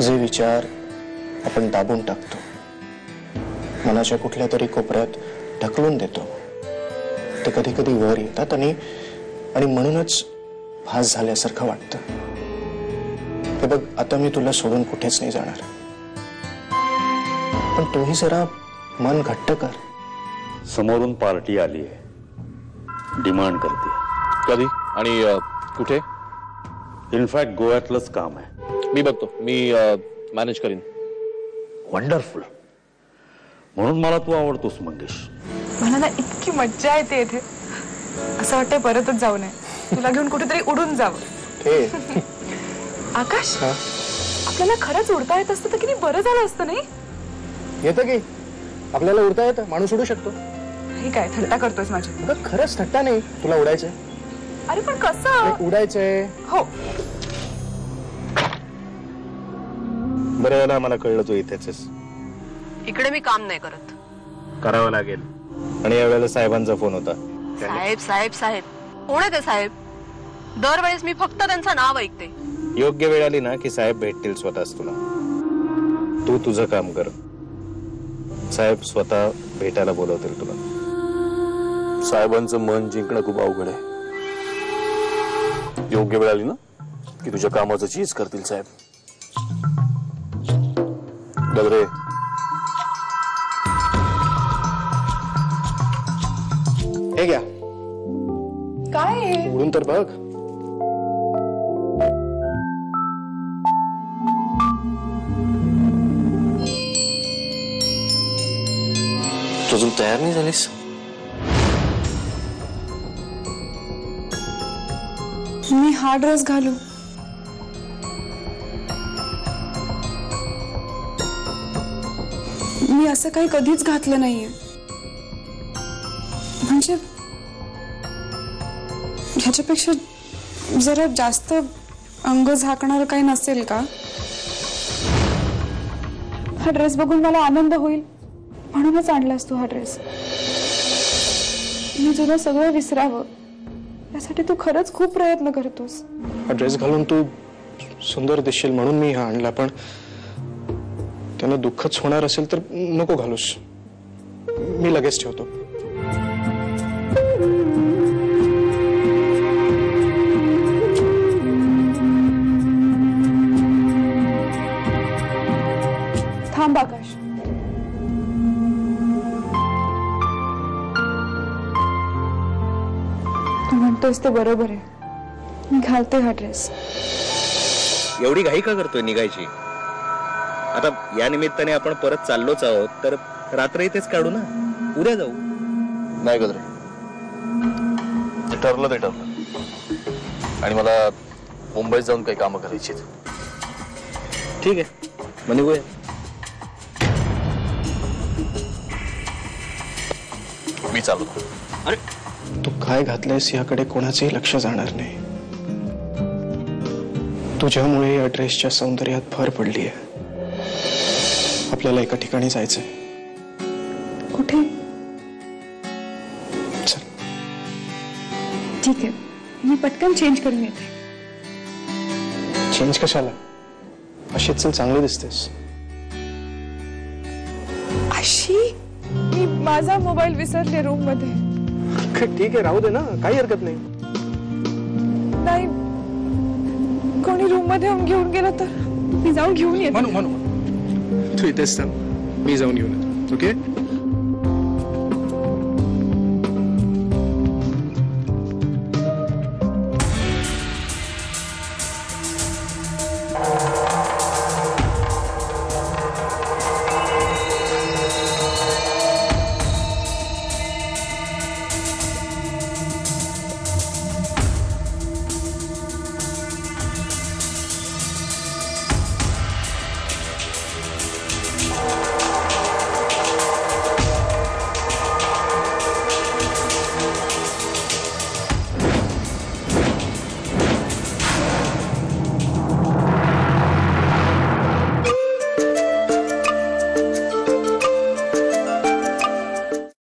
जे विचार आपण दाबून टाकतो, मनाच्या कुठल्या तरी कोपऱ्यात ढकलून देतो, ते कधी कधी वर येतात आणि म्हणूनच भास झाल्यासारखं वाटतं. हे बघ, आता मी तुला सोडून कुठेच नाही जाणार, पण तूही जरा मन घट्ट कर. समोरून पार्टी आली आहे, डिमांड करते. कधी आणि कुठे? इनफॅक्ट गोव्यातलंच काम आहे. मी बघतो, मी मॅनेज करीन. वंडरफुल. म्हणून मला तू आवडतोस मंगेश. मला ना इतकी मज्जा येते इथे, असं वाटतंय परतच जाऊ नये, तुला घेऊन कुठेतरी उडून जावं. आकाश, आपल्याला खरंच उडता येत असतं तर किती बरं झालं असतं नाही? येतं की, आपल्याला उडता येतं, माणूस उडू शकतो. हे काय थट्टा करतोयस माझी? खरंच थट्टा नाही, तुला उडायचंय. अरे पण कसं उडायचंय? हो. बरं झालं मला कळलं तू इथेच. इकडे मी काम नाही करत. करावं लागेल. आणि यावेळेला साहेबांचा फोन होता. साहेब साहेब साहेब कोण आहे ते साहेब? दरवेळेस मी फक्त त्यांचं नाव ऐकते. योग्य वेळ आली ना की साहेब भेटतील स्वतःच तुला. तू तुझं काम कर, साहेब स्वतः भेटायला बोलवतील तुला. साहेबांचं मन जिंकणं खूप अवघड आहे. योग्य वेळ आली ना की तुझ्या कामाचं चीज करतील साहेब. डगरे, हे घ्या. काय? उडून तर बघ. तू अजून तयार नाही झालीस? मी हा ड्रेस घालू? मी असं काही कधीच घातलं नाहीये. म्हणजे ह्याच्यापेक्षा जरा जास्त अंग झाकणार काही नसेल का? हा ड्रेस बघून मला आनंद होईल म्हणूनच आणलास तू हा ड्रेस. मी जुनं सगळं विसरावं यासाठी तू खरंच खूप प्रयत्न करतोस. हा ड्रेस घालून तू सुंदर दिसशील म्हणून मी हा आणला, पण त्यांना दुःखच होणार असेल तर नको घालूस. मी लगेच ठेवतो. थांब आकाश. तू म्हणतोस ते बरोबर आहे. मी घालते हा ड्रेस. एवढी घाई का करतोय निघायची? आता या निमित्ताने आपण परत चाललोच आहोत, तर रात्र इथेच काढू ना, उद्या जाऊ. नाही गजरे, ठरलं ते ठरलं. आणि मला मुंबईत जाऊन काही कामं करायची. ठीक आहे, मग निघूया. मी चालतो. अरे तू काय घातलंयस याकडे कोणाचंही लक्ष जाणार नाही. तुझ्यामुळे या ड्रेसच्या सौंदर्यात भर पडली आहे. आपल्याला एका ठिकाणी जायचंय. कुठे? चल. ठीक आहे, मी पटकन चेंज करून येते. चेंज कशाला? अशीच चल, चांगली दिसतेस. अशी? मी माझा मोबाईल विसरले रूम मध्ये. ठीक आहे, राहू दे ना, काही हरकत नाही. नाही, कोणी रूम मध्ये घेऊन गेलं तर मी जाऊन घेऊन येते. म्हणू तू इथेच थांब, मी जाऊन घेऊन येतो. ओके?